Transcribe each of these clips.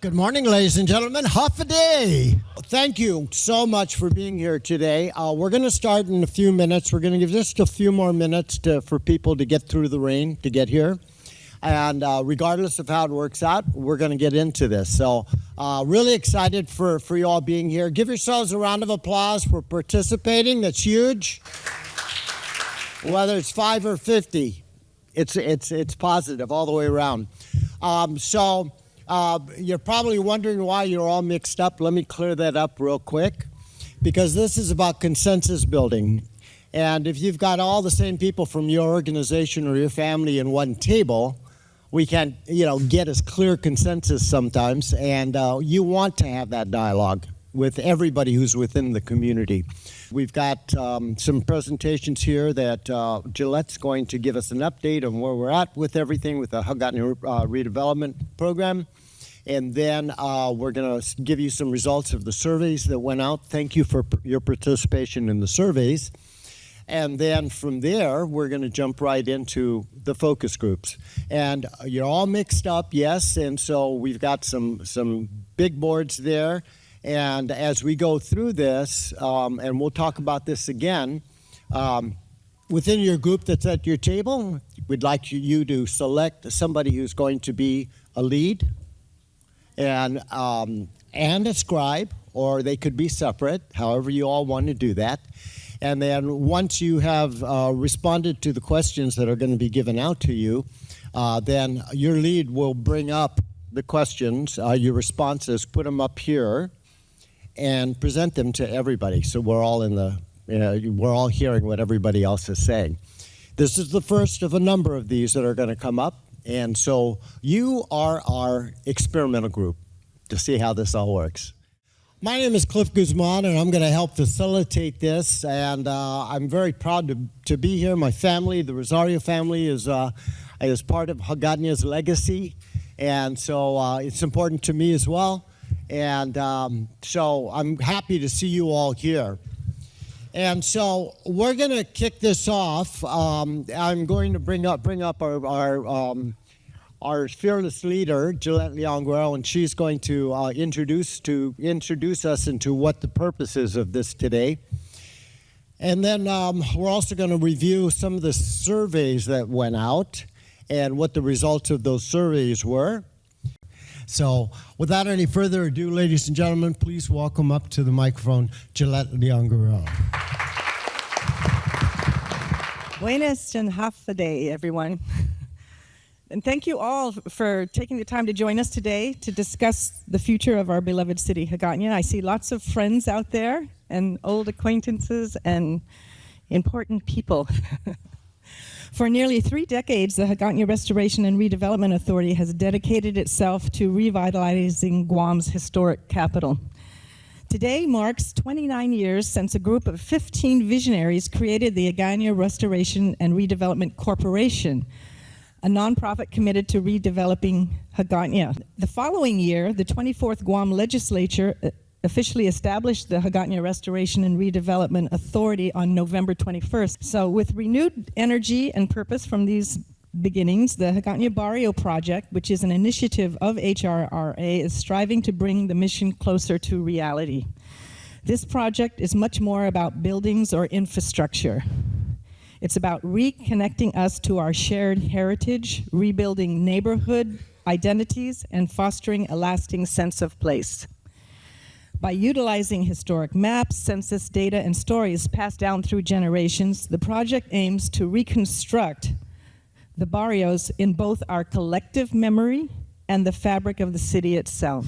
Good morning, ladies and gentlemen. Half a day. Thank you so much for being here today. We're going to start in a few minutes. We're going to give just a few more minutes for people to get through the rain to get here. And regardless of how it works out, we're going to get into this. So really excited for you all being here. Give yourselves a round of applause for participating. That's huge. Whether it's 5 or 50, it's positive all the way around. You're probably wondering why you're all mixed up. Let me clear that up real quick, because this is about consensus building. And if you've got all the same people from your organization or your family in one table, we can't, get as clear consensus sometimes. And you want to have that dialogue with everybody who's within the community. We've got some presentations here that Gillette's going to give us an update on where we're at with everything with the Hagåtña Redevelopment program. And then we're going to give you some results of the surveys that went out. Thank you for your participation in the surveys. And then from there, we're going to jump right into the focus groups. And you're all mixed up, yes, and so we've got some big boards there. And as we go through this, and we'll talk about this again, within your group that's at your table, we'd like you to select somebody who's going to be a lead and a scribe, or they could be separate, however you all want to do that. And then once you have responded to the questions that are going to be given out to you, then your lead will bring up the questions, your responses, put them up here, and present them to everybody. So we're all we're all hearing what everybody else is saying. This is the first of a number of these that are going to come up. And so you are our experimental group to see how this all works. My name is Cliff Guzman, and I'm going to help facilitate this. And I'm very proud to be here. My family, the Rosario family, is part of Hagåtña's legacy. And so it's important to me as well. And so I'm happy to see you all here. And so we're going to kick this off. I'm going to bring up our fearless leader, Gillette Leonguero, and she's going to introduce us into what the purpose is of this today. And then we're also going to review some of the surveys that went out and what the results of those surveys were. So without any further ado, ladies and gentlemen, please welcome up to the microphone Gillette Leonguero. Buenas and half a day, everyone. And thank you all for taking the time to join us today to discuss the future of our beloved city, Hagåtña. I see lots of friends out there and old acquaintances and important people. For nearly 3 decades, the Hagåtña Restoration and Redevelopment Authority has dedicated itself to revitalizing Guam's historic capital. Today marks 29 years since a group of 15 visionaries created the Hagåtña Restoration and Redevelopment Corporation, a nonprofit committed to redeveloping Hagåtña. The following year, the 24th Guam Legislature officially established the Hagåtña Restoration and Redevelopment Authority on November 21st. So with renewed energy and purpose from these beginnings, the Hagåtña Barrio Project, which is an initiative of HRRA, is striving to bring the mission closer to reality. This project is much more about buildings or infrastructure. It's about reconnecting us to our shared heritage, rebuilding neighborhood identities, and fostering a lasting sense of place. By utilizing historic maps, census data, and stories passed down through generations, the project aims to reconstruct the barrios in both our collective memory and the fabric of the city itself.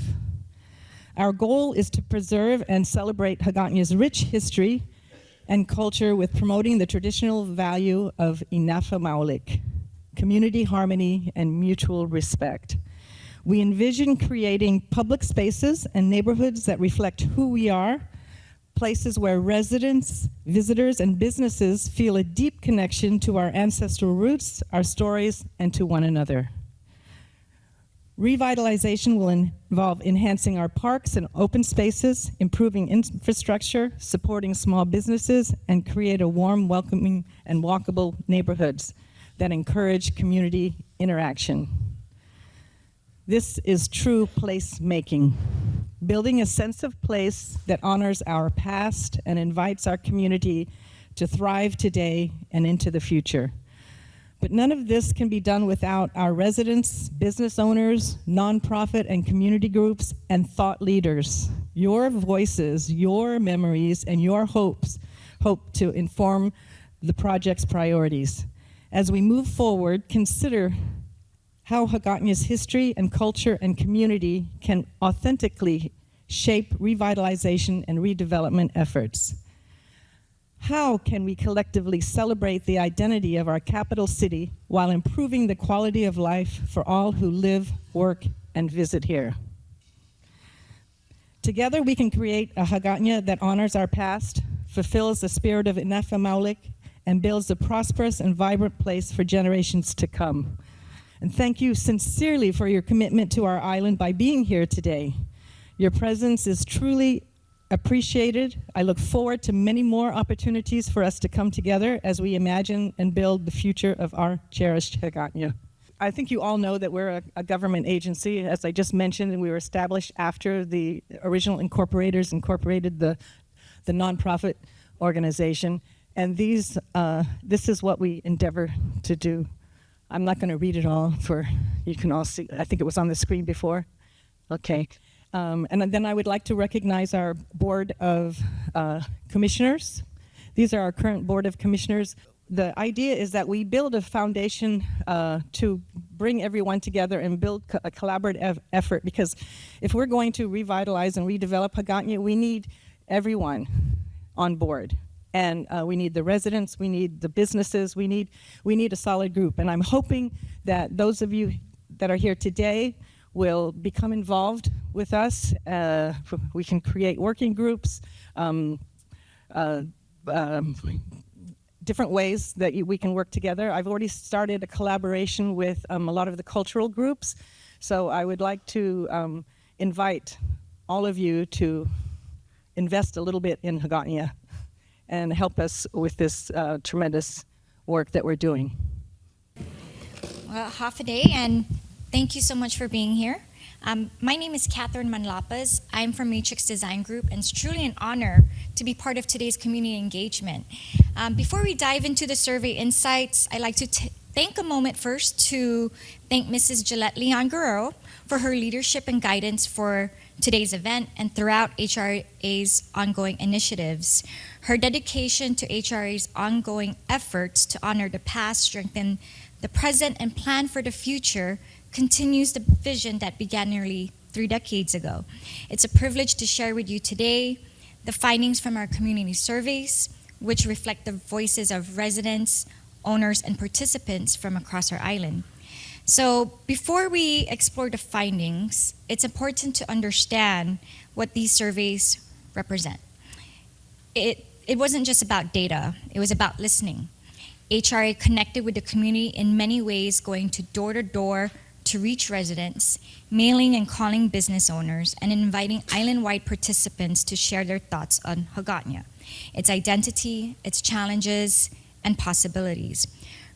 Our goal is to preserve and celebrate Hagåtña's rich history and culture with promoting the traditional value of Inafa Maulik, community harmony and mutual respect. We envision creating public spaces and neighborhoods that reflect who we are, places where residents, visitors, and businesses feel a deep connection to our ancestral roots, our stories, and to one another. Revitalization will involve enhancing our parks and open spaces, improving infrastructure, supporting small businesses, and create a warm, welcoming, and walkable neighborhoods that encourage community interaction. This is true place making, building a sense of place that honors our past and invites our community to thrive today and into the future. But none of this can be done without our residents, business owners, nonprofit and community groups, and thought leaders. Your voices, your memories, and your hopes hope to inform the project's priorities. As we move forward, consider how Hagåtña's history and culture and community can authentically shape revitalization and redevelopment efforts. How can we collectively celebrate the identity of our capital city while improving the quality of life for all who live, work, and visit here? Together we can create a Hagåtña that honors our past, fulfills the spirit of Inafamaulik, and builds a prosperous and vibrant place for generations to come. And thank you sincerely for your commitment to our island by being here today. Your presence is truly appreciated. I look forward to many more opportunities for us to come together as we imagine and build the future of our cherished Hagåtña. I think you all know that we're a government agency, as I just mentioned, and we were established after the original incorporators incorporated the nonprofit organization. And this is what we endeavor to do. I'm not going to read it all you can all see. I think it was on the screen before. Okay. And then I would like to recognize our Board of Commissioners. These are our current Board of Commissioners. The idea is that we build a foundation to bring everyone together and build a collaborative effort, because if we're going to revitalize and redevelop Hagåtña, we need everyone on board. And we need the residents, we need the businesses, we need a solid group. And I'm hoping that those of you that are here today will become involved with us. We can create working groups, different ways that we can work together. I've already started a collaboration with a lot of the cultural groups. So I would like to invite all of you to invest a little bit in Hagåtña and help us with this tremendous work that we're doing. Well, half a day, and thank you so much for being here. My name is Catherine Manlapas. I'm from Matrix Design Group, and it's truly an honor to be part of today's community engagement. Before we dive into the survey insights, I'd like to take a moment first to thank Mrs. Gillette Leon Guerrero for her leadership and guidance for today's event and throughout HRA's ongoing initiatives. Her dedication to HRA's ongoing efforts to honor the past, strengthen the present, and plan for the future continues the vision that began nearly 3 decades ago. It's a privilege to share with you today the findings from our community surveys, which reflect the voices of residents, owners, and participants from across our island. So before we explore the findings, it's important to understand what these surveys represent. It wasn't just about data, it was about listening. HRA connected with the community in many ways, going to door to reach residents, mailing and calling business owners, and inviting island-wide participants to share their thoughts on Hagåtña, its identity, its challenges, and possibilities.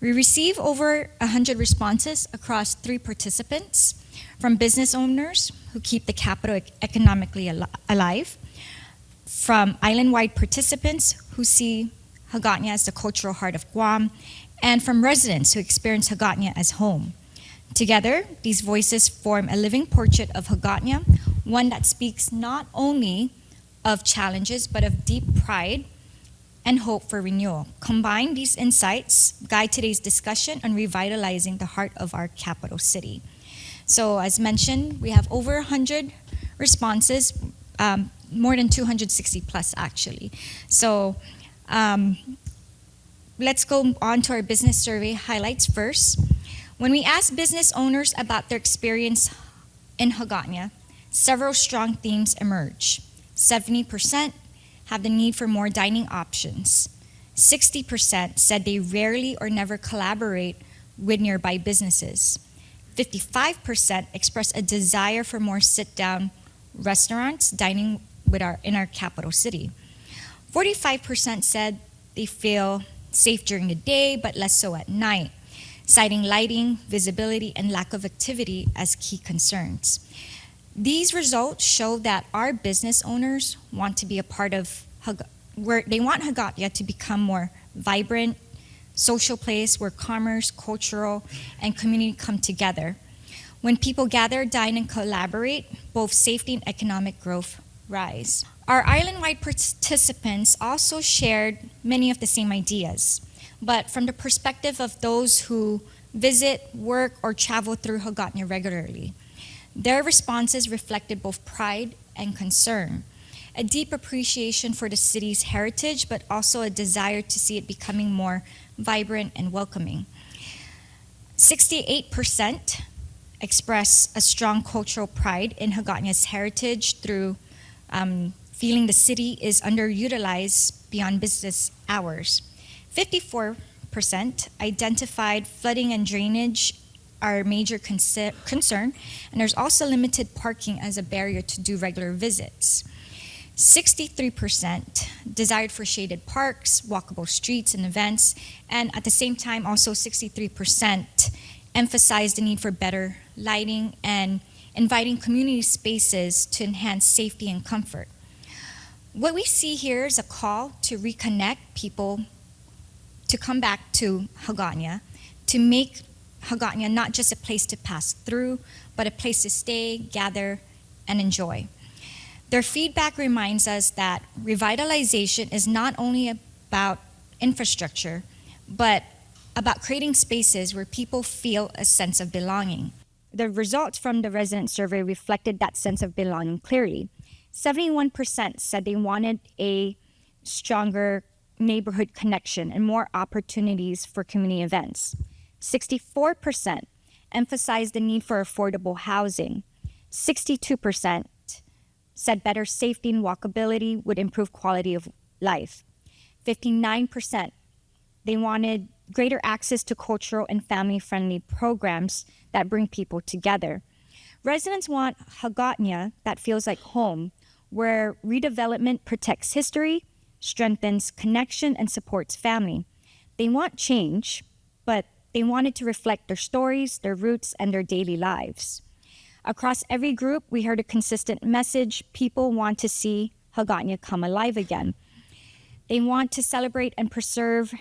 We received over 100 responses across 3 participants, from business owners who keep the capital economically alive, from island-wide participants who see Hagåtña as the cultural heart of Guam, and from residents who experience Hagåtña as home. Together, these voices form a living portrait of Hagåtña, one that speaks not only of challenges, but of deep pride and hope for renewal. Combined, these insights guide today's discussion on revitalizing the heart of our capital city. So as mentioned, we have over 100 responses, more than 260 plus actually. So let's go on to our business survey highlights first. When we asked business owners about their experience in Hagåtña, several strong themes emerge. 70% have the need for more dining options. 60% said they rarely or never collaborate with nearby businesses. 55% expressed a desire for more sit-down restaurants dining in our capital city. 45% said they feel safe during the day, but less so at night. citing lighting, visibility, and lack of activity as key concerns. These results show that our business owners want to be a part of where they want Hagåtña to become more vibrant, social place where commerce, cultural, and community come together. When people gather, dine, and collaborate, both safety and economic growth rise. Our island-wide participants also shared many of the same ideas, but from the perspective of those who visit, work, or travel through Hagåtña regularly. Their responses reflected both pride and concern, a deep appreciation for the city's heritage, but also a desire to see it becoming more vibrant and welcoming. 68% express a strong cultural pride in Hagåtña's heritage through feeling the city is underutilized beyond business hours. 54% identified flooding and drainage are a major concern, and there's also limited parking as a barrier to do regular visits. 63% desired for shaded parks, walkable streets, and events, and at the same time, also 63% emphasized the need for better lighting and inviting community spaces to enhance safety and comfort. What we see here is a call to reconnect people to come back to Hagåtña, to make Hagåtña not just a place to pass through, but a place to stay, gather, and enjoy. Their feedback reminds us that revitalization is not only about infrastructure, but about creating spaces where people feel a sense of belonging. The results from the resident survey reflected that sense of belonging clearly. 71% said they wanted a stronger neighborhood connection and more opportunities for community events. 64% emphasized the need for affordable housing. 62% said better safety and walkability would improve quality of life. 59%, they wanted greater access to cultural and family-friendly programs that bring people together. Residents want Hagåtña that feels like home, where redevelopment protects history, strengthens connection, and supports family. They want change, but they want it to reflect their stories, their roots, and their daily lives. Across every group, we heard a consistent message: people want to see Hagåtña come alive again. They want to celebrate and preserve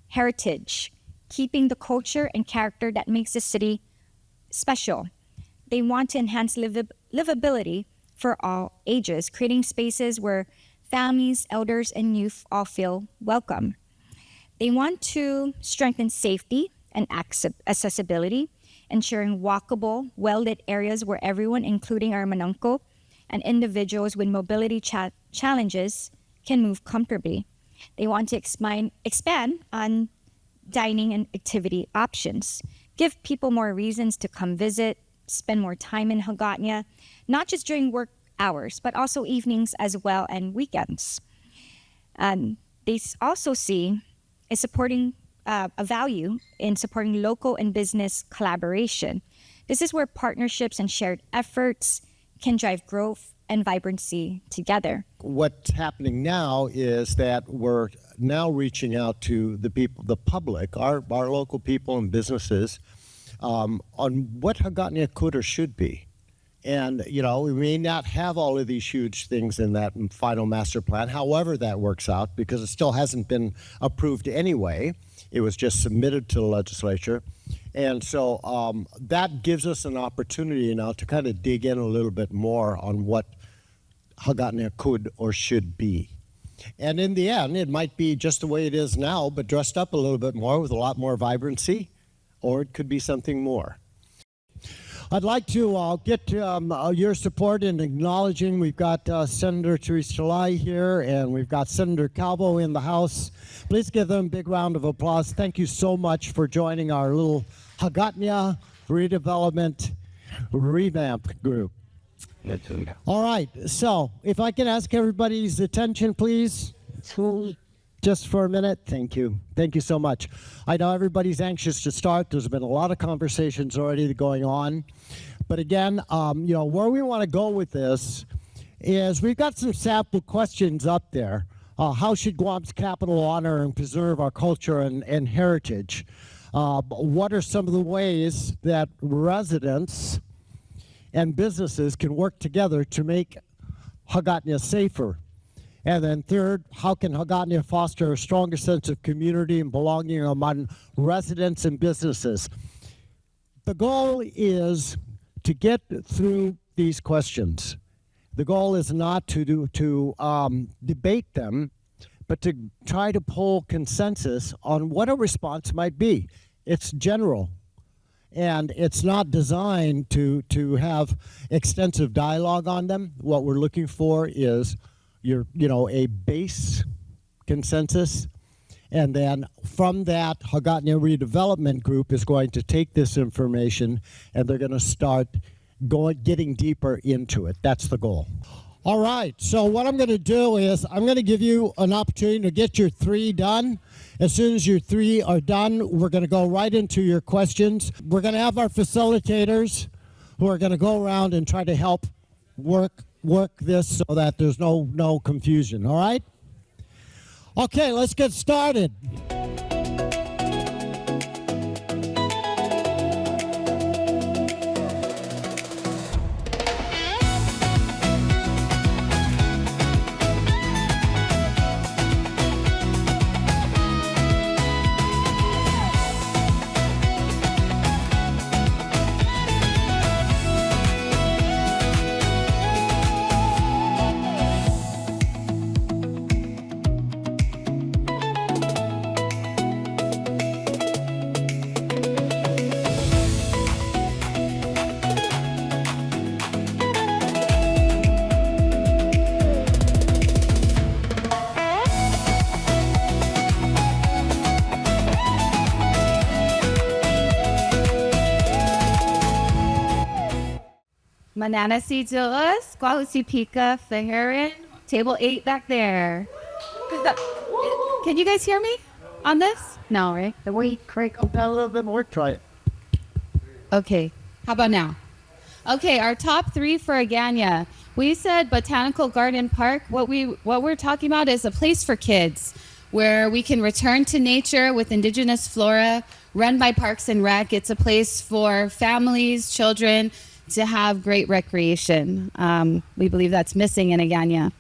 heritage, keeping the culture and character that makes the city special. They want to enhance livability for all ages, creating spaces where families, elders, and youth all feel welcome. They want to strengthen safety and accessibility, ensuring walkable, well-lit areas where everyone, including our manangko and individuals with mobility challenges, can move comfortably. They want to expand on dining and activity options, give people more reasons to come visit, spend more time in Hagåtña, not just during work hours, but also evenings as well and weekends. They also see a value in supporting local and business collaboration. This is where partnerships and shared efforts can drive growth and vibrancy together. What's happening now is that we're now reaching out to the people, the public, our local people and businesses, on what Hagåtña could or should be. And, you know, we may not have all of these huge things in that final master plan, however that works out, because it still hasn't been approved anyway. It was just submitted to the legislature. And so that gives us an opportunity now to kind of dig in a little bit more on what Hagåtña could or should be. And in the end, it might be just the way it is now, but dressed up a little bit more with a lot more vibrancy, or it could be something more. I'd like to get your support in acknowledging we've got Senator Teresa Lai here, and we've got Senator Calvo in the House. Please give them a big round of applause. Thank you so much for joining our little Hagåtña Redevelopment Revamp group. All right, so if I can ask everybody's attention, please. Just for a minute. Thank you. Thank you so much. I know everybody's anxious to start. There's been a lot of conversations already going on. But again, you know, where we want to go with this is we've got some sample questions up there. How should Guam's capital honor and preserve our culture and heritage? What are some of the ways that residents and businesses can work together to make Hagåtña safer? And then third, how can Hagåtña foster a stronger sense of community and belonging among residents and businesses? The goal is to get through these questions. The goal is not to debate them, but to try to pull consensus on what a response might be. It's general, and it's not designed to have extensive dialogue on them. What we're looking for is a base consensus, and then from that, Hagåtña Redevelopment Group is going to take this information and they're going to start getting deeper into it. That's the goal. All right, so what I'm going to do is I'm going to give you an opportunity to get your 3 done. As soon as your 3 are done, we're going to go right into your questions. We're going to have our facilitators who are going to go around and try to help work this so that there's no confusion, all right? Okay, let's get started. Manana si Diyos, Kwahu si Pika, Faherin, table 8 back there. Can you guys hear me on this? No, right? And we crank up a little bit more. Try it. Okay, how about now? Okay, our top 3 for Hagåtña. We said Botanical Garden Park. What we're talking about is a place for kids where we can return to nature with indigenous flora, run by Parks and Rec. It's a place for families, children, to have great recreation. We believe that's missing in Hagåtña.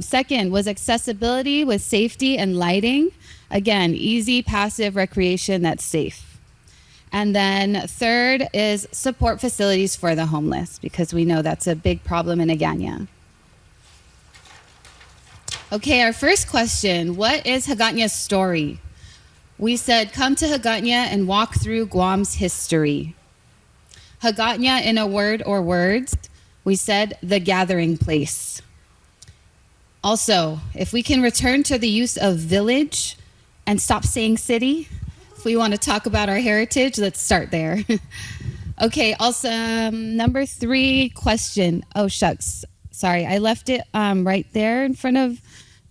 Second was accessibility with safety and lighting. Again, easy, passive recreation that's safe. And then third is support facilities for the homeless, because we know that's a big problem in Hagåtña. Okay, our first question, what is Hagåtña's story? We said, come to Hagåtña and walk through Guam's history. Hagåtña in a word or words, we said the gathering place. Also, if we can return to the use of village and stop saying city, if we want to talk about our heritage, let's start there. Okay, also number 3 question. Oh, shucks. Sorry, I left it right there in front of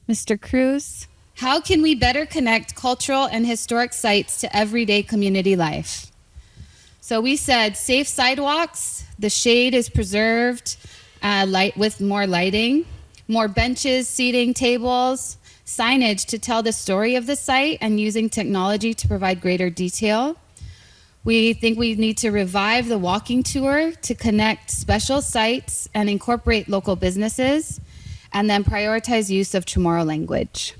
Mr. Cruz. How can we better connect cultural and historic sites to everyday community life? So we said safe sidewalks, the shade is preserved, with more lighting, more benches, seating, tables, signage to tell the story of the site and using technology to provide greater detail. We think we need to revive the walking tour to connect special sites and incorporate local businesses, and then prioritize use of Chamorro language.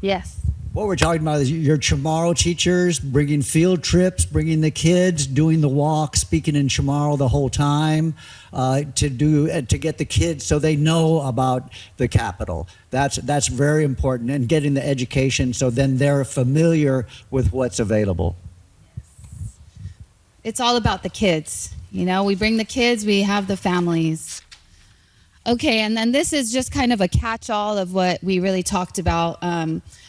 Yes. What we're talking about is your Chamorro teachers bringing field trips, bringing the kids, doing the walk, speaking in Chamorro the whole time, to get the kids so they know about the capital. That's very important, and getting the education so then they're familiar with what's available. It's all about the kids. You know, we bring the kids, we have the families. Okay, and then this is just kind of a catch-all of what we really talked about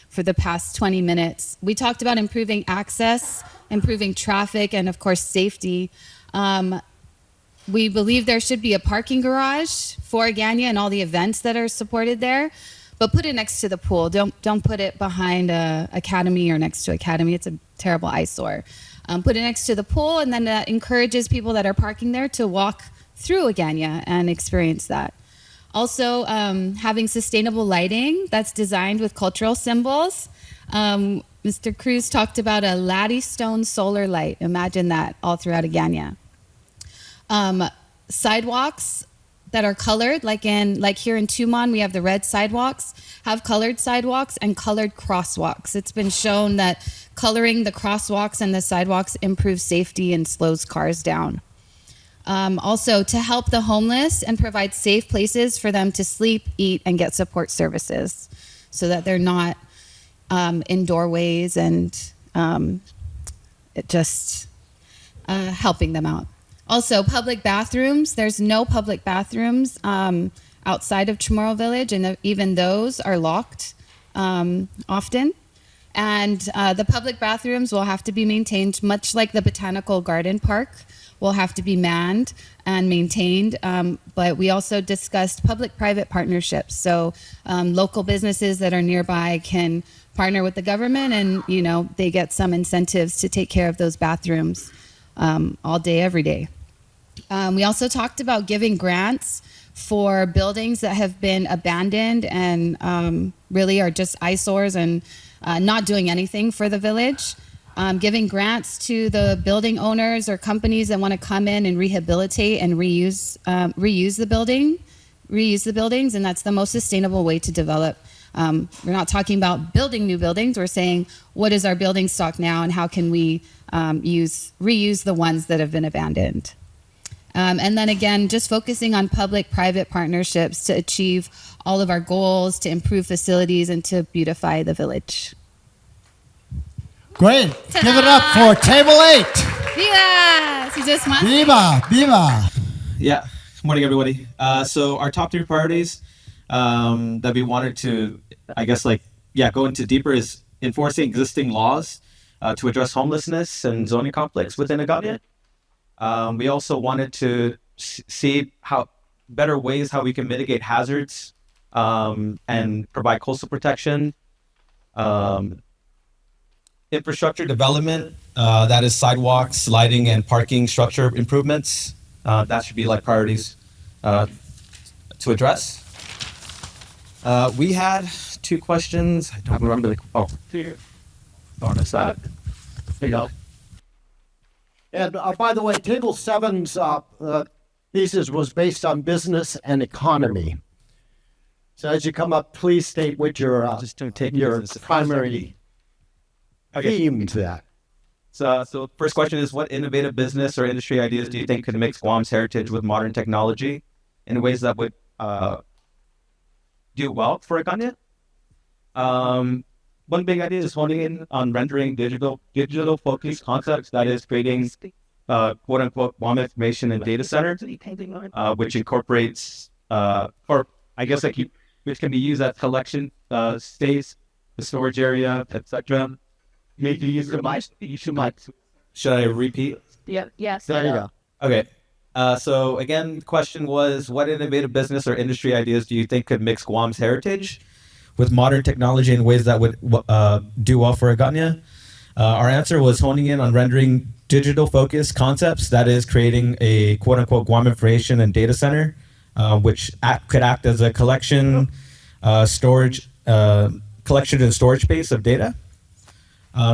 for the past 20 minutes. We talked about improving access, improving traffic, and of course safety. We believe there should be a parking garage for Hagåtña and all the events that are supported there, but put it next to the pool. Don't put it behind Academy or next to Academy. It's a terrible eyesore. Put it next to the pool, and then that encourages people that are parking there to walk through Hagåtña and experience that. Also, having sustainable lighting that's designed with cultural symbols. Mr. Cruz talked about a Laddystone solar light. Imagine that all throughout Hagåtña. Sidewalks that are colored, like here in Tumon, we have the red sidewalks, have colored sidewalks and colored crosswalks. It's been shown that coloring the crosswalks and the sidewalks improves safety and slows cars down. Also, to help the homeless and provide safe places for them to sleep, eat, and get support services so that they're not in doorways and helping them out. Also, public bathrooms. There's no public bathrooms outside of Chamorro Village, and even those are locked often. And the public bathrooms will have to be maintained, much like the Botanical Garden Park will have to be manned and maintained. But we also discussed public-private partnerships. So local businesses that are nearby can partner with the government, and they get some incentives to take care of those bathrooms all day, every day. We also talked about giving grants for buildings that have been abandoned and really are just eyesores and not doing anything for the village. Giving grants to the building owners or companies that want to come in and rehabilitate and reuse the buildings, and that's the most sustainable way to develop. We're not talking about building new buildings. We're saying, what is our building stock now, and how can we reuse the ones that have been abandoned? And then again, just focusing on public-private partnerships to achieve all of our goals, to improve facilities, and to beautify the village. Great. Give it up for Table 8. Viva! Si Dios más. Viva, viva. Yeah. Good morning, everybody. So our top 3 priorities that we wanted to, go into deeper is enforcing existing laws to address homelessness and zoning conflicts within Hagåtña. We also wanted to see how better ways how we can mitigate hazards and provide coastal protection. Infrastructure development, that is sidewalks, lighting, and parking structure improvements. That should be like priorities to address. We had 2 questions. I don't remember here. On the side. There you go. And by the way, Table 7's thesis was based on business and economy. So as you come up, please state what your primary theme to that. So first question is, what innovative business or industry ideas do you think could mix Guam's heritage with modern technology in ways that would do well for Hagåtña? One big idea is honing in on rendering digital focused concepts, that is creating quote unquote Guam information and data center, which incorporates which can be used as collection space, the storage area, etc. Maybe use the mic. Should I repeat? Yeah. Yes. There you go. Okay. So again, the question was, what innovative business or industry ideas do you think could mix Guam's heritage with modern technology in ways that would do well for Hagåtña? Our answer was honing in on rendering digital-focused concepts, that is creating a quote-unquote Guam information and data center, which could act as a collection and storage space of data.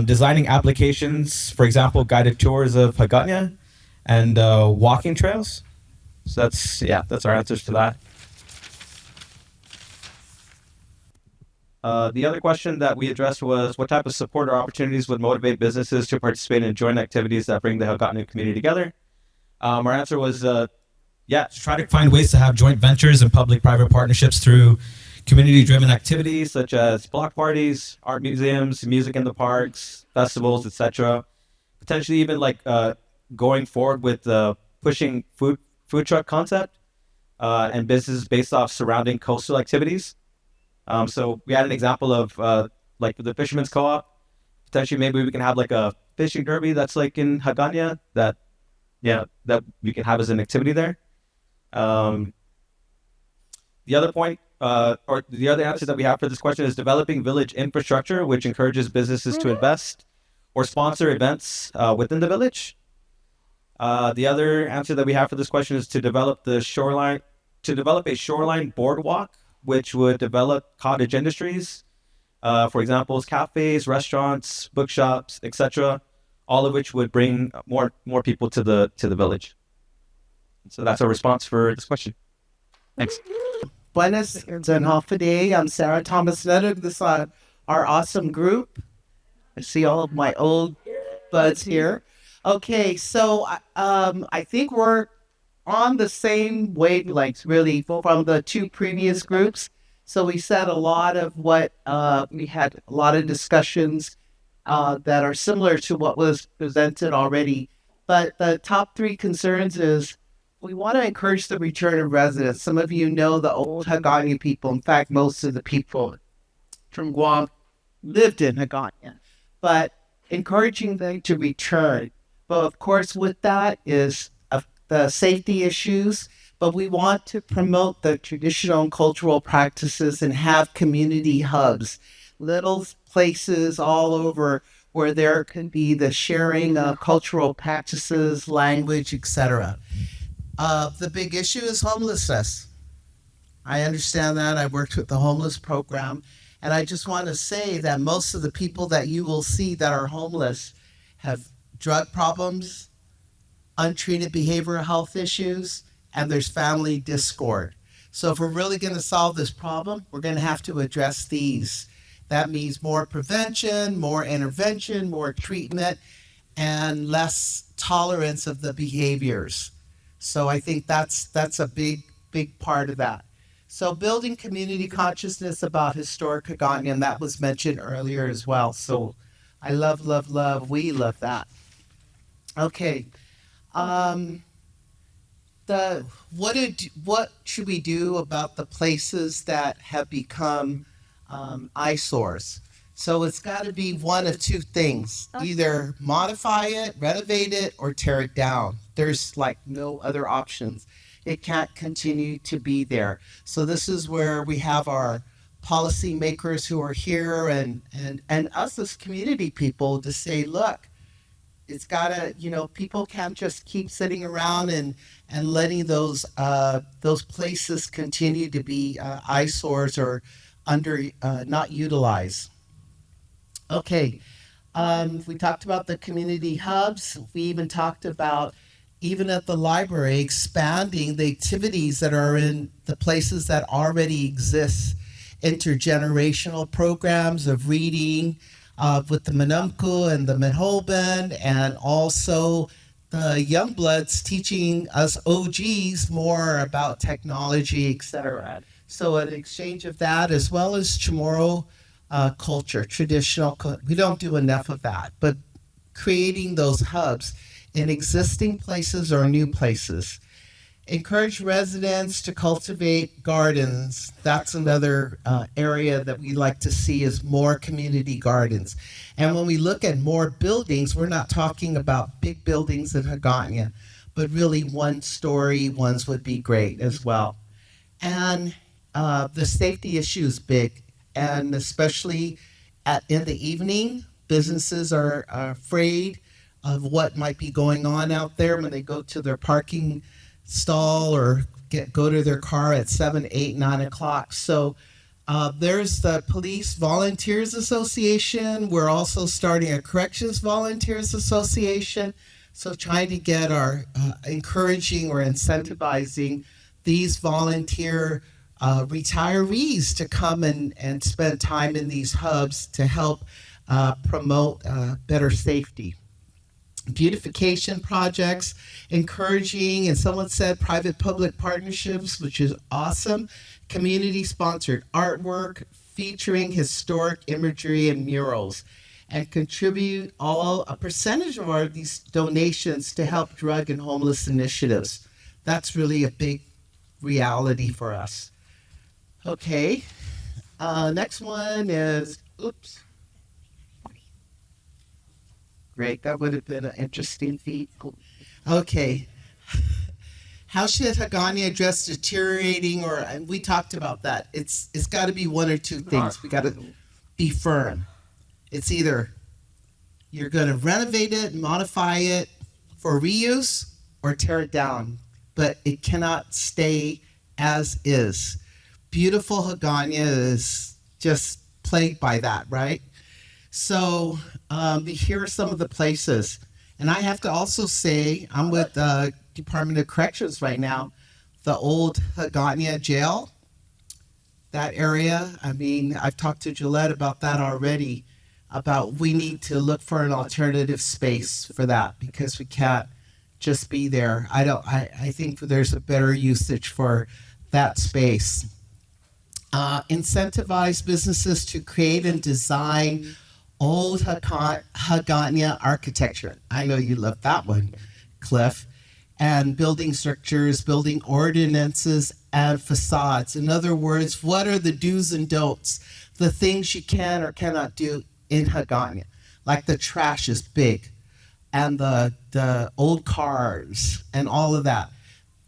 Designing applications, for example, guided tours of Hagåtña and walking trails. So that's our answers to that. The other question that we addressed was, what type of support or opportunities would motivate businesses to participate in joint activities that bring the Hagåtña community together? Our answer was, try to find ways to have joint ventures and public-private partnerships through community-driven activities such as block parties, art museums, music in the parks, festivals, etc. Potentially even going forward with pushing food truck concept and businesses based off surrounding coastal activities. So we had an example of the Fisherman's Co-op. Potentially maybe we can have a fishing derby that's in Hagåtña that we can have as an activity there. The other point, or the other answer that we have for this question is developing village infrastructure, which encourages businesses to invest or sponsor events within the village. The other answer that we have for this question is to develop a shoreline boardwalk, which would develop cottage industries For example, cafes, restaurants, bookshops, etc. All of which would bring more people to the village. So that's our response for this question. Thanks. Buenas and half a day. I'm Sarah Thomas Nutter. This is our awesome group. I see all of my old buds here. Okay, so I think we're on the same wavelengths, really, from the two previous groups. So we said a lot of what we had a lot of discussions that are similar to what was presented already. But the top three concerns is we want to encourage the return of residents. Some of you know the old Hagåtña people. In fact, most of the people from Guam lived in Hagåtña, but encouraging them to return. But of course, with that is the safety issues, but we want to promote the traditional and cultural practices and have community hubs, little places all over where there can be the sharing of cultural practices, language, etc. The big issue is homelessness. I understand that. I worked with the homeless program, and I just want to say that most of the people that you will see that are homeless have drug problems, untreated behavioral health issues, and there's family discord. So if we're really going to solve this problem, we're going to have to address these. That means more prevention, more intervention, more treatment, and less tolerance of the behaviors. So I think that's a big part of that. So building community consciousness about historic Hagåtña, and that was mentioned earlier as well. So I love, we love that. Okay. What should we do about the places that have become eyesores? So it's got to be one of two things: either modify it, renovate it, or tear it down. There's like no other options. It can't continue to be there. So this is where we have our policymakers who are here and us as community people to say, look, it's gotta, people can't just keep sitting around and letting those places continue to be eyesores or not utilized. Okay, we talked about the community hubs. We even talked about, even at the library, expanding the activities that are in the places that already exist, intergenerational programs of reading, with the Manumku and the Minhoban, and also the young bloods teaching us OGs more about technology, etc. So an exchange of that, as well as Chamorro culture, traditional. We don't do enough of that, but creating those hubs in existing places or new places. Encourage residents to cultivate gardens. That's another area that we like to see, is more community gardens. And when we look at more buildings, we're not talking about big buildings in Hagåtña, but really one-story ones would be great as well. And the safety issue is big, and especially in the evening, businesses are afraid of what might be going on out there when they go to their parking stall or go to their car at 7, 8, 9 o'clock. So there's the Police Volunteers Association. We're also starting a Corrections Volunteers Association. So trying to get our encouraging or incentivizing these volunteer retirees to come and spend time in these hubs to help promote better safety. Beautification projects, encouraging, and someone said private-public partnerships, which is awesome. Community-sponsored artwork featuring historic imagery and murals, and contribute a percentage of these donations to help drug and homeless initiatives. That's really a big reality for us. Okay, next one is, oops. Great, that would have been an interesting feat. Okay, how should Hagåtña address deteriorating, and we talked about that. It's got to be one or two things. We got to be firm. It's either you're going to renovate it, modify it for reuse, or tear it down, but it cannot stay as is. Beautiful Hagåtña is just plagued by that, right? So here are some of the places. And I have to also say, I'm with Department of Corrections right now, the old Hagåtña jail, that area. I mean, I've talked to Gillette about that already, about we need to look for an alternative space for that because we can't just be there. I think there's a better usage for that space. Incentivize businesses to create and design old Hagåtña architecture. I know you love that one, Cliff. And building structures, building ordinances, and facades. In other words, what are the do's and don'ts? The things you can or cannot do in Hagåtña. Like the trash is big, and the old cars, and all of that.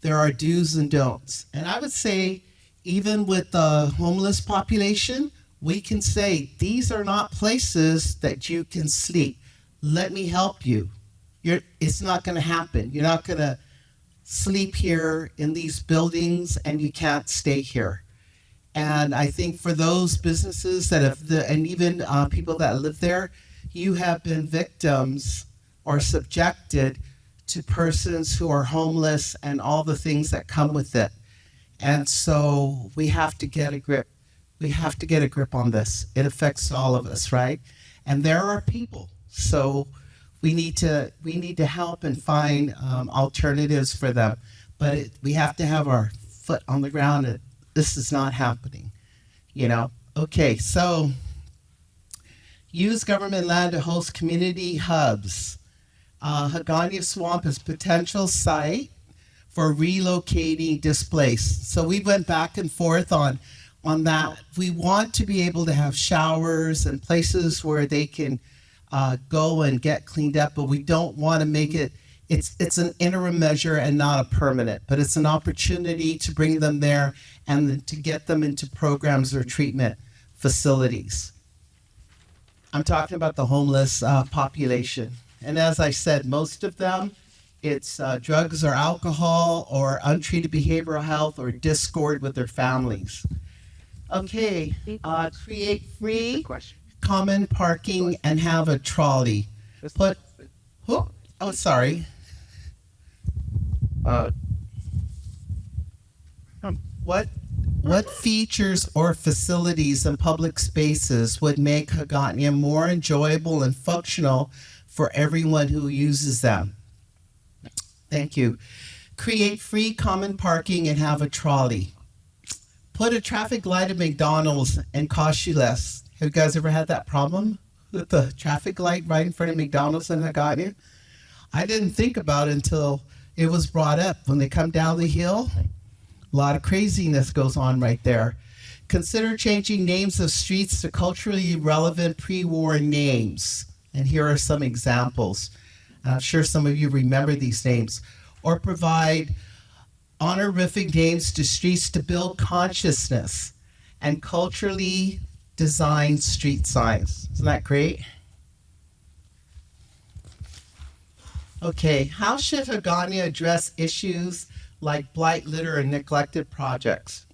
There are do's and don'ts. And I would say, even with the homeless population, we can say, these are not places that you can sleep. Let me help you. It's not going to happen. You're not going to sleep here in these buildings and you can't stay here. And I think for those businesses that have, and even people that live there, you have been victims or subjected to persons who are homeless and all the things that come with it. And so we have to get a grip. We have to get a grip on this. It affects all of us, right? And there are people. So we need to help and find alternatives for them. But we have to have our foot on the ground that this is not happening, you know? Okay, so use government land to host community hubs. Hagåtña Swamp is potential site for relocating displaced. So we went back and forth on that. We want to be able to have showers and places where they can go and get cleaned up, but we don't want to make it, it's an interim measure and not a permanent, but it's an opportunity to bring them there and to get them into programs or treatment facilities. I'm talking about the homeless population. And as I said, most of them, it's drugs or alcohol or untreated behavioral health or discord with their families. Okay, create free common parking and have a trolley. Sorry. What features or facilities in public spaces would make Hagåtña more enjoyable and functional for everyone who uses them? Thank you. Create free common parking and have a trolley. Put a traffic light at McDonald's and cost you less. Have you guys ever had that problem with the traffic light right in front of McDonald's in Hagåtña? I didn't think about it until it was brought up. When they come down the hill, a lot of craziness goes on right there. Consider changing names of streets to culturally relevant pre-war names. And here are some examples. I'm sure some of you remember these names. Or provide honorific names to streets to build consciousness and culturally design street signs. Isn't that great? Okay, how should Hagåtña address issues like blight, litter, and neglected properties?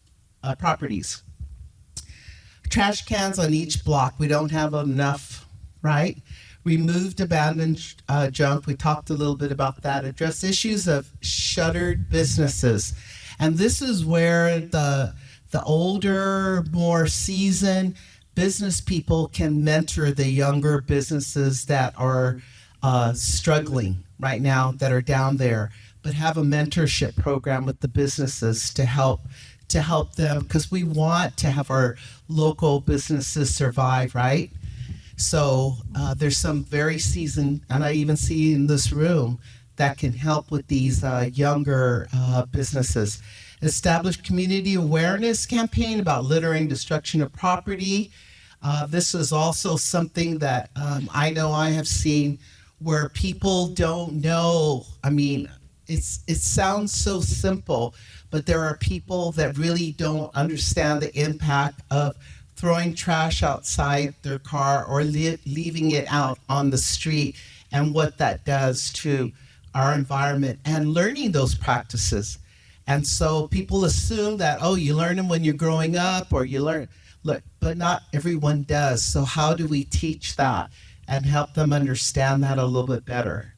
Trash cans on each block. We don't have enough, right? Removed abandoned junk. We talked a little bit about that. Address issues of shuttered businesses. And this is where the older, more seasoned business people can mentor the younger businesses that are struggling right now, that are down there, but have a mentorship program with the businesses to help them, because we want to have our local businesses survive, right? So there's some very seasoned, and I even see in this room, that can help with these younger businesses. Establish community awareness campaign about littering, destruction of property. This is also something that I know I have seen where people don't know. I mean, it sounds so simple, but there are people that really don't understand the impact of throwing trash outside their car or leaving it out on the street and what that does to our environment, and learning those practices. And so people assume that, oh, you learn them when you're growing up, or you learn, Look, but not everyone does. So how do we teach that and help them understand that a little bit better?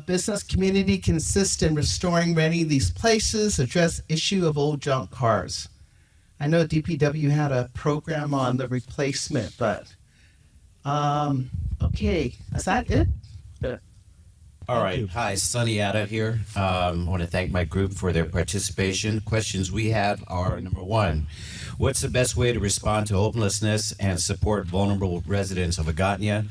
Business community consists in restoring many of these places, address issue of old junk cars. I know DPW had a program on the replacement, but okay, is that it? All right. Hi, Sunny Ada here. I want to thank my group for their participation. Questions we have are, number one, what's the best way to respond to homelessness and support vulnerable residents of Hagåtña?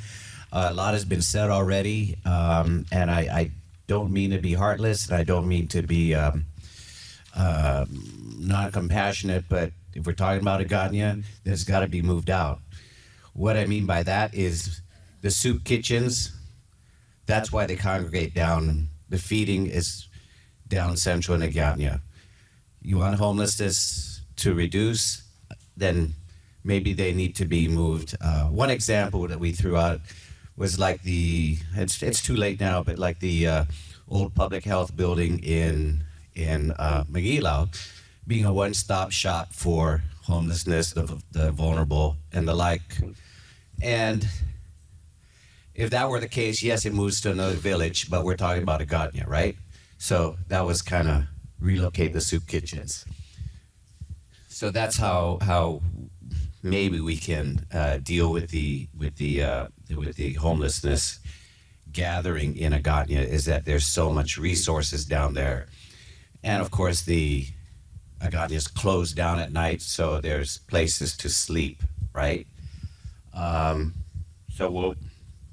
A lot has been said already, and I don't mean to be heartless, and I don't mean to be non-compassionate, but if we're talking about Hagåtña, there's got to be moved out. What I mean by that is the soup kitchens. That's why they congregate down. The feeding is down central in Hagåtña. You want homelessness to reduce, then maybe they need to be moved. One example that we threw out was like it's too late now, but like the old public health building in Maguilao being a one-stop shop for homelessness, the vulnerable, and the like. And if that were the case, yes, it moves to another village, but we're talking about Hagåtña, right? So that was kind of relocate the soup kitchens. So that's how maybe we can deal with the homelessness gathering in Hagåtña, is that there's so much resources down there, and of course the Hagåtña is closed down at night, so there's places to sleep, right? So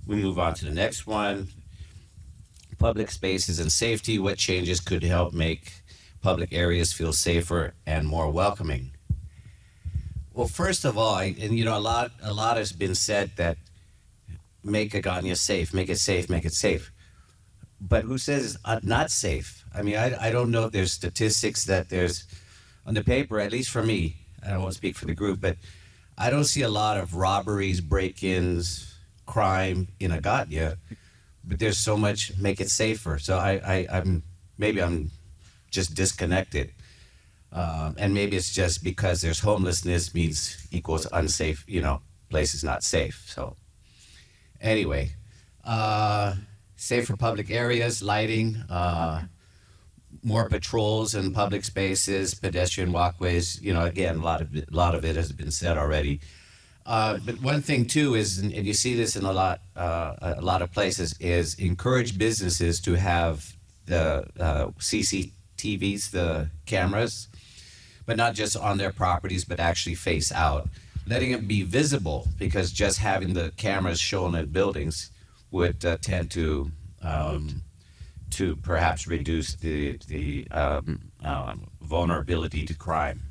we move on to the next one. Public spaces and safety. What changes could help make public areas feel safer and more welcoming? Well, first of all, and you know, a lot has been said that make Hagåtña safe, make it safe, make it safe. But who says it's not safe? I mean, I don't know if there's statistics that there's on the paper, at least for me. I don't want to speak for the group, but I don't see a lot of robberies, break-ins, crime in Hagåtña, but there's so much make it safer. So I'm just disconnected, and maybe it's just because there's homelessness means equals unsafe. You know, place is not safe. So anyway, safer public areas, lighting, more patrols in public spaces, pedestrian walkways. You know, again, a lot of it has been said already. But one thing too is, and you see this in a lot of places, is encourage businesses to have the CCTVs, the cameras, but not just on their properties, but actually face out, letting it be visible, because just having the cameras shown at buildings would tend to perhaps reduce the vulnerability to crime,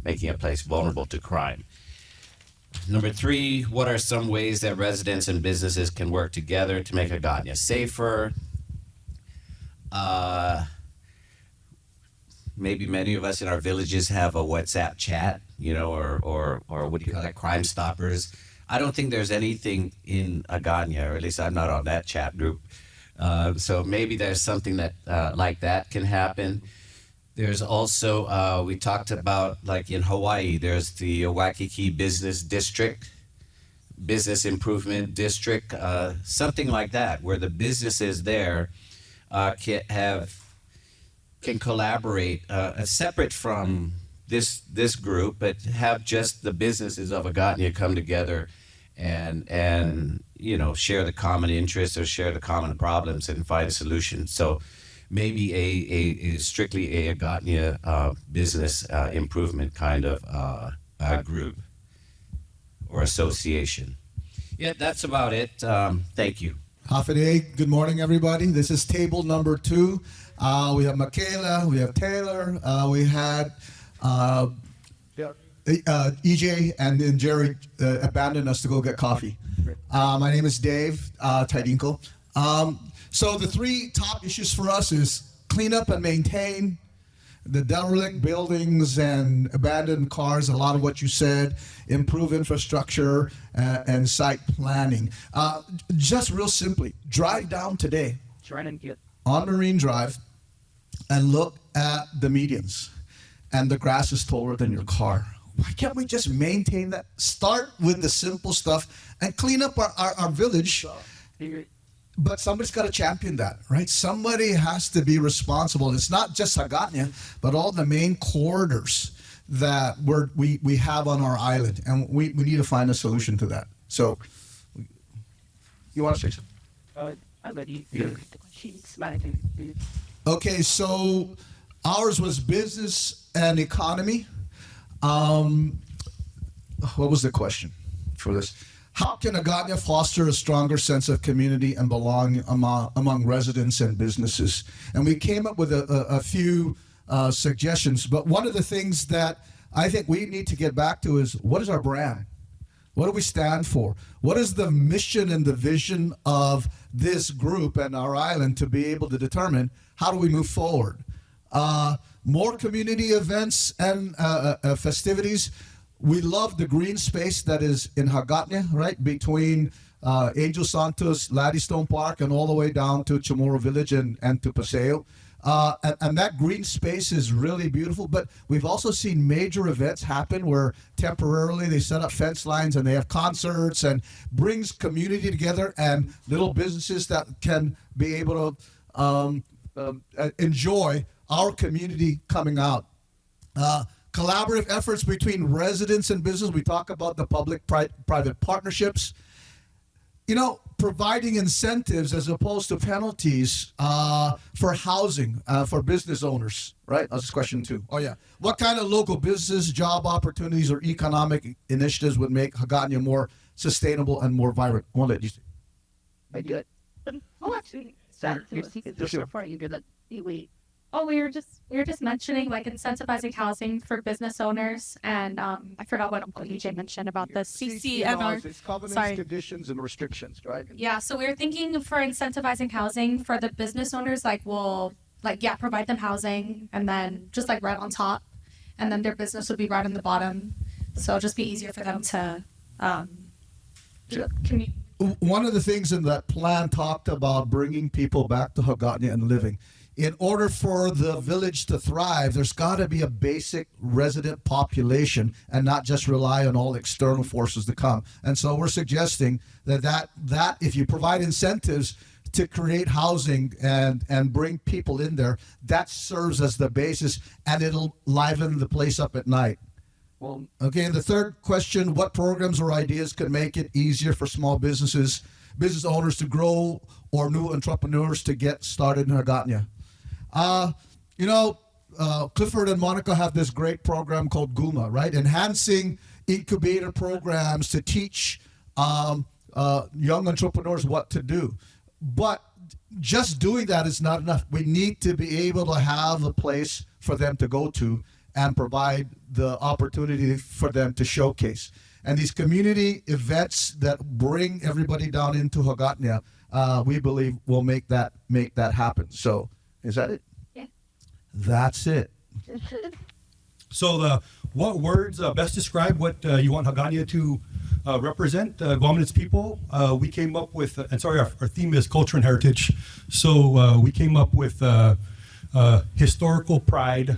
making a place vulnerable to crime. Number 3, what are some ways that residents and businesses can work together to make Hagåtña safer? Maybe many of us in our villages have a WhatsApp chat, you know, or what do you call that, Crime Stoppers. I don't think there's anything in Hagåtña, or at least I'm not on that chat group. So maybe there's something that like that can happen. There's also, we talked about, like in Hawaii, there's the Waikiki Business District, Business Improvement District, something like that, where the businesses there can collaborate separate from this group, but have just the businesses of Hagåtña come together and you know, share the common interests or share the common problems and find a solution. So maybe a strictly a Hagåtña business improvement kind of group or association. Yeah, that's about it. Thank you. Half a day. Good morning, everybody. This is table number 2. We have Michaela, we have Taylor, we had EJ, and then Jerry abandoned us to go get coffee. My name is Dave Tidinko. So the 3 top issues for us is clean up and maintain the derelict buildings and abandoned cars, a lot of what you said, improve infrastructure and site planning. Just real simply, drive down today on Marine Drive and look at the medians, and the grass is taller than your car. why can't we just maintain that? Start with the simple stuff and clean up our village. But somebody's got to champion that, right? Somebody has to be responsible. It's not just Hagåtña, but all the main corridors that we have on our island, and we need to find a solution to that. So, you want to say something? Okay, so ours was business and economy. What was the question for this? How can Hagåtña foster a stronger sense of community and belonging among residents and businesses? And we came up with a few suggestions, but one of the things that I think we need to get back to is, what is our brand? What do we stand for? What is the mission and the vision of this group and our island to be able to determine how do we move forward? More community events and festivities. We love the green space that is in Hagåtña, right? Between Angel Santos, Laddystone Park, and all the way down to Chamorro Village and to Paseo. And that green space is really beautiful, but we've also seen major events happen where temporarily they set up fence lines and they have concerts and brings community together and little businesses that can be able to enjoy our community coming out. Collaborative efforts between residents and business. We talk about the public-private partnerships. Providing incentives as opposed to penalties for housing for business owners, right? That's question 2. Oh, yeah. What kind of local business, job opportunities, or economic initiatives would make Hagåtña more sustainable and more vibrant? I want to let you see. I do it. Oh, actually, before you do that, we were just mentioning like incentivizing housing for business owners, and I forgot what EJ mentioned about the CCNR. It's covenants, Sorry. conditions, and restrictions, right? Yeah, so we were thinking for incentivizing housing for the business owners, provide them housing and then just like right on top, and then their business would be right on the bottom, so it'll just be easier for them to commute. One of the things in that plan talked about bringing people back to Hagåtña and living. In order for the village to thrive, there's got to be a basic resident population and not just rely on all external forces to come. And so we're suggesting that if you provide incentives to create housing and bring people in there, that serves as the basis, and it'll liven the place up at night. Well, okay, and the third question, what programs or ideas could make it easier for small business owners to grow or new entrepreneurs to get started in Hagåtña? Clifford and Monica have this great program called GUMA, right? Enhancing incubator programs to teach young entrepreneurs what to do. But just doing that is not enough. We need to be able to have a place for them to go to and provide the opportunity for them to showcase. And these community events that bring everybody down into Hagåtña, we believe will make that happen. So, is that it? Yeah. That's it. So, what words best describe what you want Hagåtña to represent, Guam and its people? We came up with, our theme is culture and heritage. So, we came up with historical pride,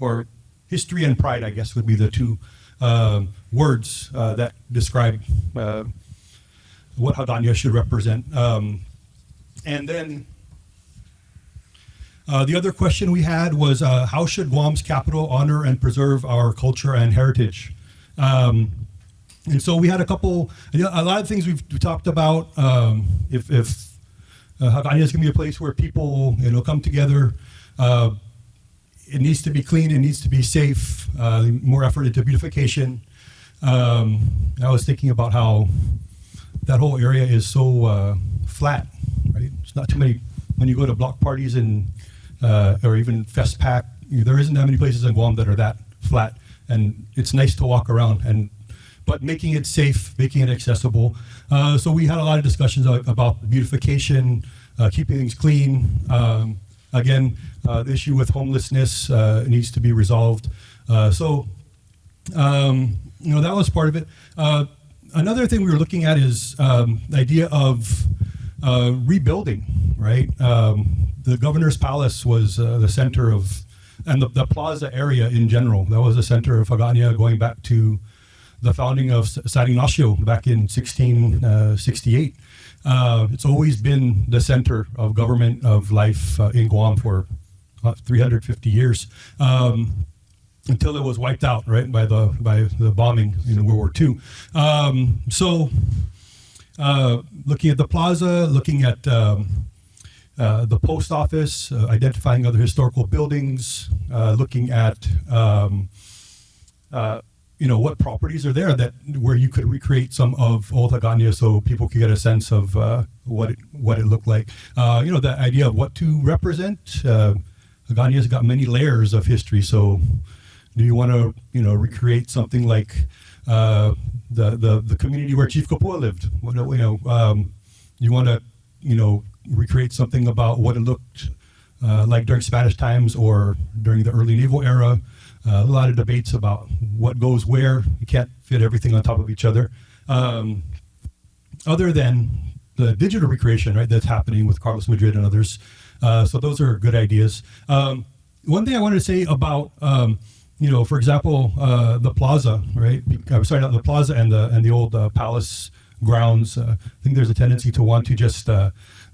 or history and pride, I guess, would be the two words that describe what Hagåtña should represent. And then the other question we had was, how should Guam's capital honor and preserve our culture and heritage? And so we had a lot of things we've talked about. If Hagåtña is going to be a place where people, come together, it needs to be clean, it needs to be safe, more effort into beautification. I was thinking about how that whole area is so flat, right? It's not too many, when you go to block parties and or even Festpac, there isn't that many places in Guam that are that flat, and it's nice to walk around, but making it safe, making it accessible. So we had a lot of discussions about beautification, keeping things clean. Again, the issue with homelessness needs to be resolved. So that was part of it. Another thing we were looking at is the idea of rebuilding, right? The governor's palace was the center of and the plaza area in general. That was the center of Hagåtña going back to the founding of San Ignacio back in 1668. It's always been the center of government, of life in Guam for 350 years, until it was wiped out, right, by the bombing in World War II. Looking at the plaza, looking at the post office, identifying other historical buildings, looking at what properties are there where you could recreate some of old Hagåtña, so people could get a sense of what it looked like. The idea of what to represent. Hagåtña's got many layers of history. So, do you want to recreate something like the community where Chief Kapua lived? You want to recreate something about what it looked like during Spanish times or during the early naval era. A lot of debates about what goes where. You can't fit everything on top of each other. Other than the digital recreation, right, that's happening with Carlos Madrid and others. So those are good ideas. One thing I wanted to say about, for example, the plaza, right? I'm sorry, not the plaza and the old palace grounds. I think there's a tendency to want to just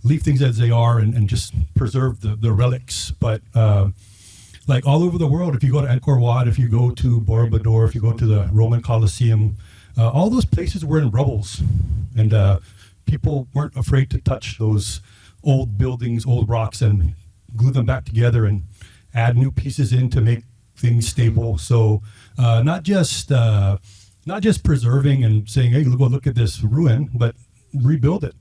leave things as they are and just preserve the relics. But like all over the world, if you go to Angkor Wat, if you go to Borobudur, if you go to the Roman Colosseum, all those places were in rubbles. And people weren't afraid to touch those old buildings, old rocks, and glue them back together and add new pieces in to make things stable. So not just preserving and saying, hey, look at this ruin, but rebuild it,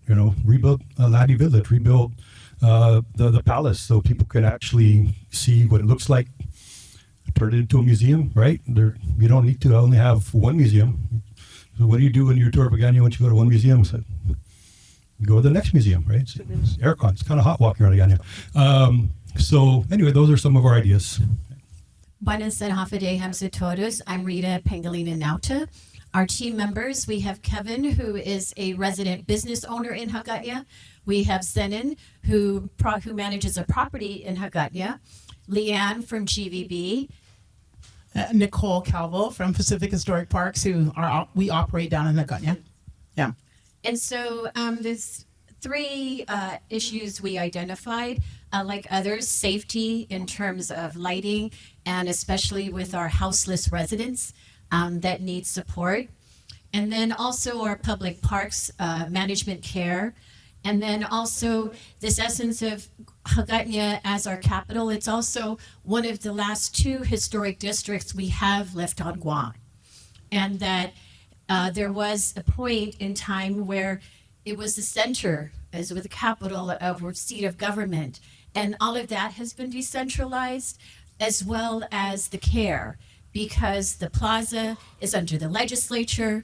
rebuild Ladi Village, rebuild the palace so people can actually see what it looks like, turn it into a museum, right? You don't need to only have one museum. So what do you do when you're tour of Hagåtña once you go to one museum? So you go to the next museum, right? It's aircon. It's kind of hot walking around Hagåtña. So anyway, those are some of our ideas. Buenas and hafa day hamsa todos. I'm Rita Pangolina Nauta. Our team members, we have Kevin, who is a resident business owner in Hagåtña. We have Zenon, who manages a property in Hagåtña. Leanne from GVB. Nicole Calvo from Pacific Historic Parks, we operate down in Hagåtña. Yeah. And so there's three issues we identified. Like others, safety in terms of lighting, and especially with our houseless residents that need support. And then also our public parks management care. And then also this essence of Hagåtña as our capital. It's also one of the last two historic districts we have left on Guam. And that there was a point in time where it was the center, as with the capital of or seat of government. And all of that has been decentralized, as well as the care, because the plaza is under the legislature.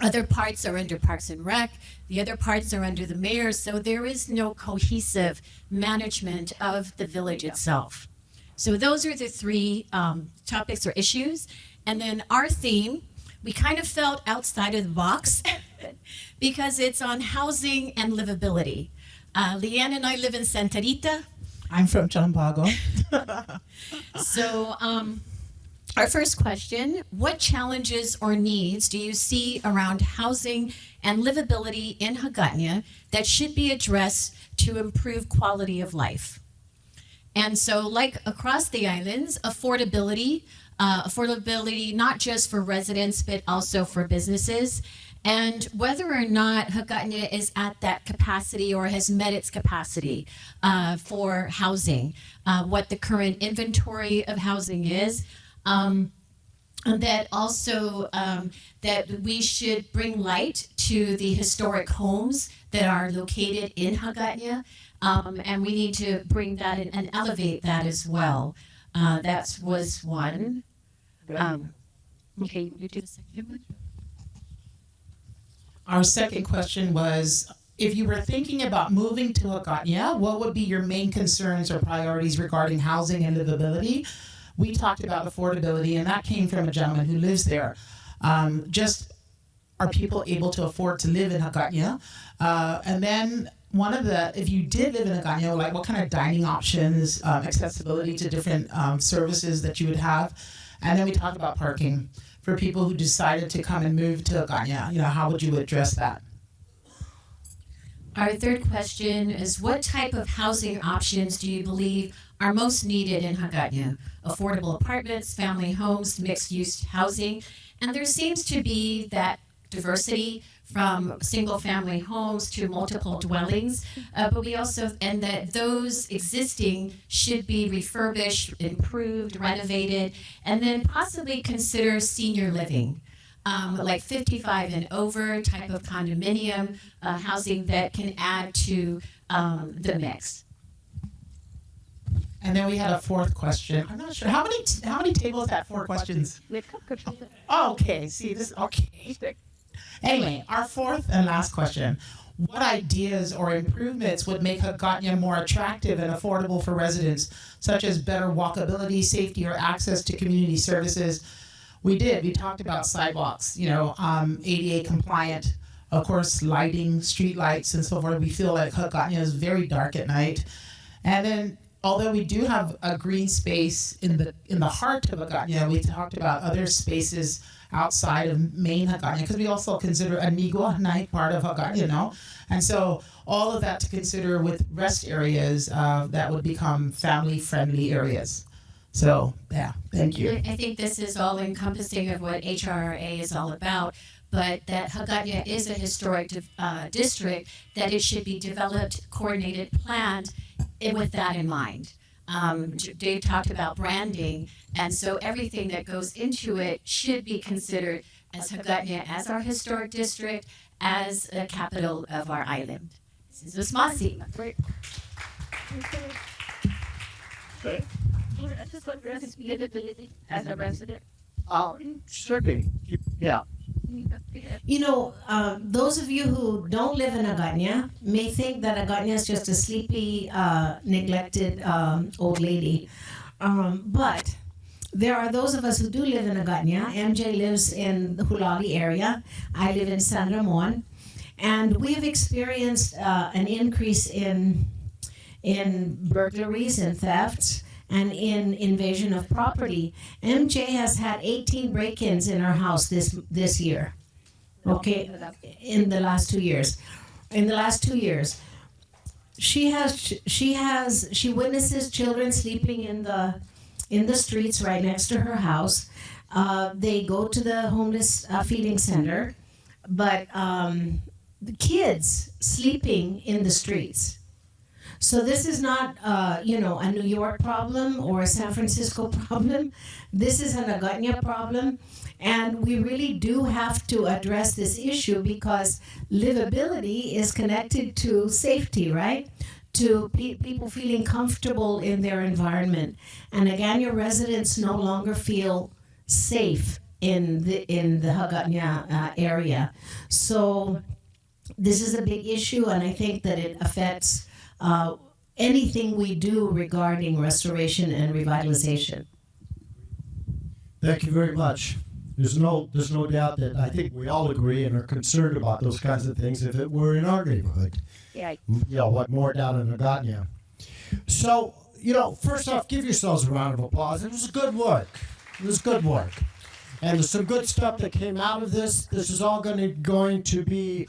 Other parts are under Parks and Rec. The other parts are under the mayor. So there is no cohesive management of the village itself. So those are the three topics or issues. And then our theme, we kind of felt outside of the box because it's on housing and livability. Leanne and I live in Santa Rita. I'm from Champago. So our first question, what challenges or needs do you see around housing and livability in Hagåtña that should be addressed to improve quality of life? And so like across the islands, affordability not just for residents, but also for businesses. And whether or not Hagåtña is at that capacity or has met its capacity for housing, what the current inventory of housing is, and that also that we should bring light to the historic homes that are located in Hagåtña, and we need to bring that in and elevate that as well. That was one. Okay, you do the second one. Our second question was, if you were thinking about moving to Hagåtña, what would be your main concerns or priorities regarding housing and livability? We talked about affordability, and that came from a gentleman who lives there. Just are people able to afford to live in Hagåtña? And then one of the, if you did live in Hagåtña, like what kind of dining options, accessibility to different services that you would have. And then we talked about parking for people who decided to come and move to Hagåtña. How would you address that? Our third question is, what type of housing options do you believe are most needed in Hagåtña? Affordable apartments, family homes, mixed-use housing, and there seems to be that diversity from single-family homes to multiple dwellings, but we also, and that those existing should be refurbished, improved, renovated, and then possibly consider senior living. Like 55 and over type of condominium housing that can add to the mix. And then we had a fourth question. I'm not sure how many tables had 4 questions. Oh, okay. See this. Okay. Anyway, our fourth and last question: what ideas or improvements would make Hagåtña more attractive and affordable for residents, such as better walkability, safety, or access to community services? We talked about sidewalks, ADA compliant, of course, lighting, street lights, and so forth. We feel like Hagåtña is very dark at night. And then, although we do have a green space in the heart of Hagåtña, we talked about other spaces outside of main Hagåtña, because we also consider Anigua night part of Hagåtña, And so all of that to consider with rest areas that would become family-friendly areas. So, yeah, thank you. I think this is all encompassing of what HRRA is all about, but that Hagåtña is a historic district, that it should be developed, coordinated, planned with that in mind. Dave talked about branding, and so everything that goes into it should be considered as Hagåtña, as our historic district, as a capital of our island. This is a small scene. Just address livability as a resident. Certainly. Yeah. Those of you who don't live in Hagåtña may think that Hagåtña is just a sleepy, neglected old lady. But there are those of us who do live in Hagåtña. MJ lives in the Hulali area. I live in San Ramon. And we have experienced an increase in burglaries and thefts and in invasion of property. MJ has had 18 break-ins in her house this year. Okay, in the last 2 years. In the last 2 years, she witnesses children sleeping in the streets right next to her house. They go to the homeless feeding center, but the kids sleeping in the streets. So this is not, a New York problem or a San Francisco problem. This is an Hagåtña problem. And we really do have to address this issue because livability is connected to safety, right? To people feeling comfortable in their environment. And again, your residents no longer feel safe in the Hagåtña area. So this is a big issue, and I think that it affects anything we do regarding restoration and revitalization. Thank you very much. There's no doubt that I think we all agree and are concerned about those kinds of things if it were in our neighborhood. Yeah. What more down in Hagåtña. So, first off, give yourselves a round of applause. It was good work. It was good work. And there's some good stuff that came out of this. This is all going to be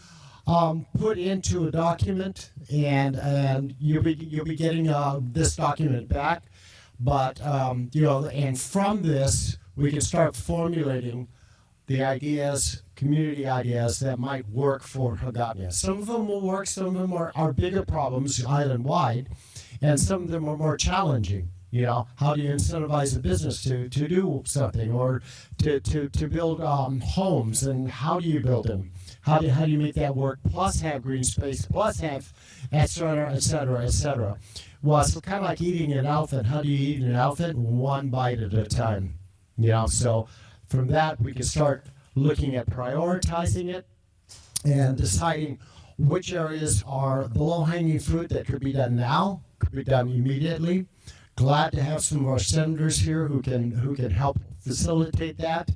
put into a document, and you'll be getting this document back. But and from this, we can start formulating the ideas, community ideas that might work for Hagåtña. Some of them will work. Some of them are bigger problems island-wide, and some of them are more challenging. How do you incentivize a business to do something, or to build homes, and how do you build them? How do you make that work? Plus have green space, plus have et cetera, et cetera, et cetera. Well, it's kind of like eating an elephant. How do you eat an elephant? One bite at a time. So from that we can start looking at prioritizing it and deciding which areas are the low-hanging fruit that could be done now, could be done immediately. Glad to have some of our senators here who can help facilitate that.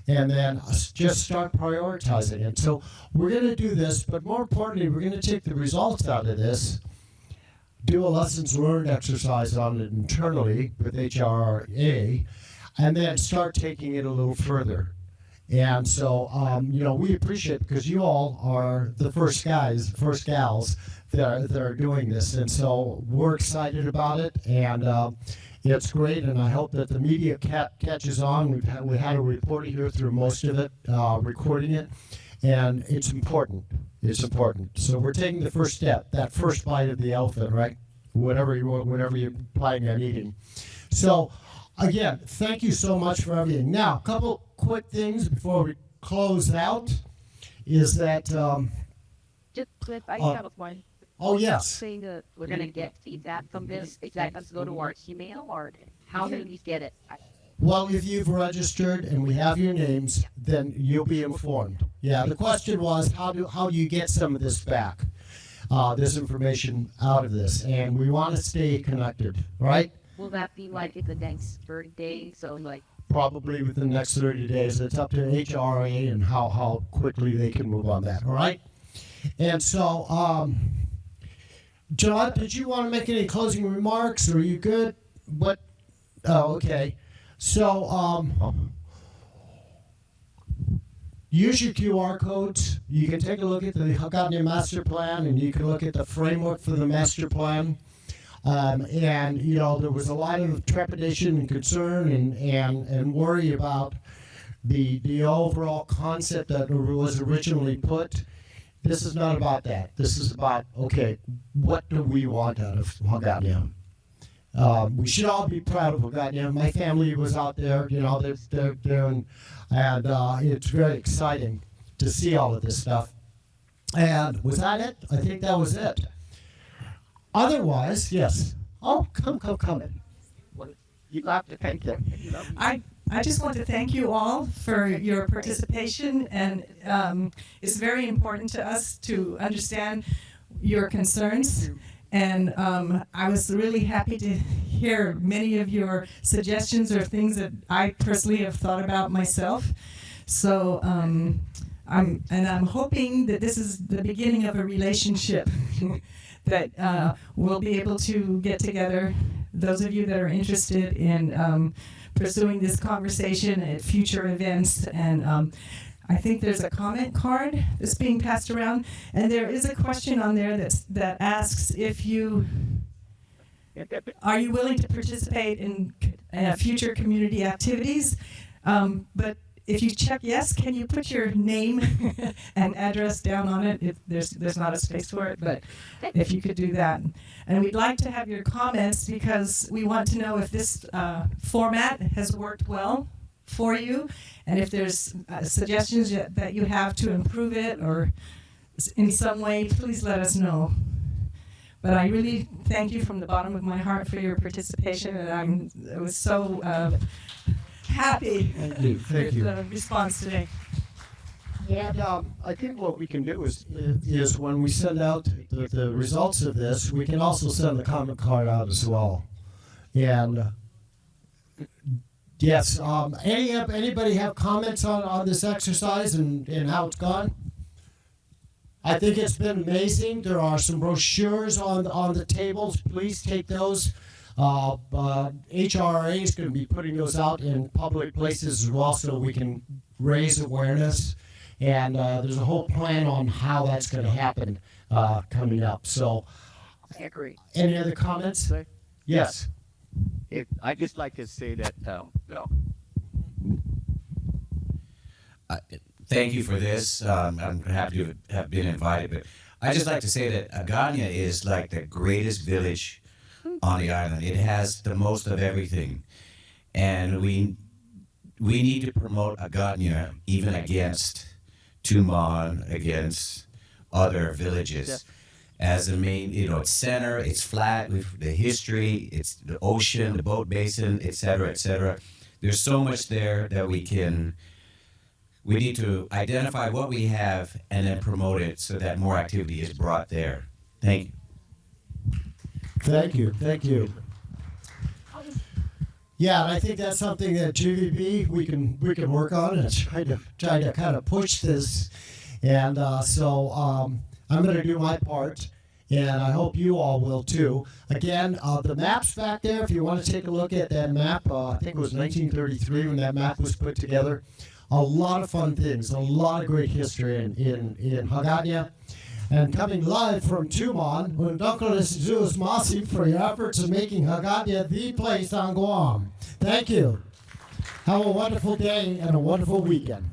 and then just start prioritizing it. So we're going to do this, but more importantly, we're going to take the results out of this, do a lessons learned exercise on it internally with HRA, and then start taking it a little further. And so, we appreciate it because you all are the first guys, first gals that are doing this. And so we're excited about it, and it's great. And I hope that the media catches on. We had a reporter here through most of it, recording it, and it's important. It's important. So we're taking the first step, that first bite of the elephant, right? Whatever you're planning on eating. So, again, thank you so much for everything. Now, a couple quick things before we close out is that. Just Cliff, I have one. Oh, yes. Saying that we're going to get feedback from this. Is that going to go to our email, or how do we get it? Well, if you've registered and we have your names, then you'll be informed. Yeah, the question was how do you get some of this back, this information out of this, and we want to stay connected, right? Will that be like in the next 30 days? So like Probably within the next 30 days. It's up to HRA and how quickly they can move on that, all right? And so, John, did you want to make any closing remarks, or are you good? What? Oh, okay. So, use your QR codes. You can take a look at the Hagåtña Master Plan, and you can look at the framework for the Master Plan. And there was a lot of trepidation and concern and worry about the overall concept that was originally put. This is not about that. This is about, okay, what do we want out of Hagåtña? We should all be proud of Hagåtña. My family was out there, they're doing, and it's very exciting to see all of this stuff. And was that it? I think that was it. Otherwise, yes. Oh, come in. you have to thank them. I just want to thank you all for your participation, and it's very important to us to understand your concerns. And I was really happy to hear many of your suggestions or things that I personally have thought about myself. So I'm hoping that this is the beginning of a relationship that we'll be able to get together. Those of you that are interested in pursuing this conversation at future events, and I think there's a comment card that's being passed around, and there is a question on there that asks if you are you willing to participate in future community activities. But if you check yes, can you put your name and address down on it? There's not a space for it, but if you could do that. And we'd like to have your comments because we want to know if this format has worked well for you, and if there's suggestions that you have to improve it or in some way, please let us know. But I really thank you from the bottom of my heart for your participation, and I was so happy with the response today. Yeah, I think what we can do is when we send out the results of this, we can also send the comment card out as well. And yes, anybody have comments on this exercise and how it's gone? I think it's been amazing. There are some brochures on the tables. Please take those. HRA is going to be putting those out in public places as well, so we can raise awareness. And there's a whole plan on how that's going to happen coming up. So, I agree. Any other comments? Yes. I'd just like to say that, Thank you for this. I'm happy to have been invited, but I just like to say that Hagåtña is like the greatest village on the island. It has the most of everything, and we need to promote Hagåtña even against Tuman, against other villages. As the main, it's center, it's flat with the history, it's the ocean, the boat basin, etc., etc. There's so much there that we need to identify what we have and then promote it so that more activity is brought there. Thank you. Thank you. Thank you. Yeah, and I think that's something that GVB we can work on and try to kind of push this. And so I'm going to do my part, and I hope you all will too. Again, the map's back there. If you want to take a look at that map, I think it was 1933 when that map was put together. A lot of fun things, a lot of great history in Hagåtña. And coming live from Tumon, Undokolis Zeus Masi for your efforts in making Hagåtña the place on Guam. Thank you. Have a wonderful day and a wonderful weekend.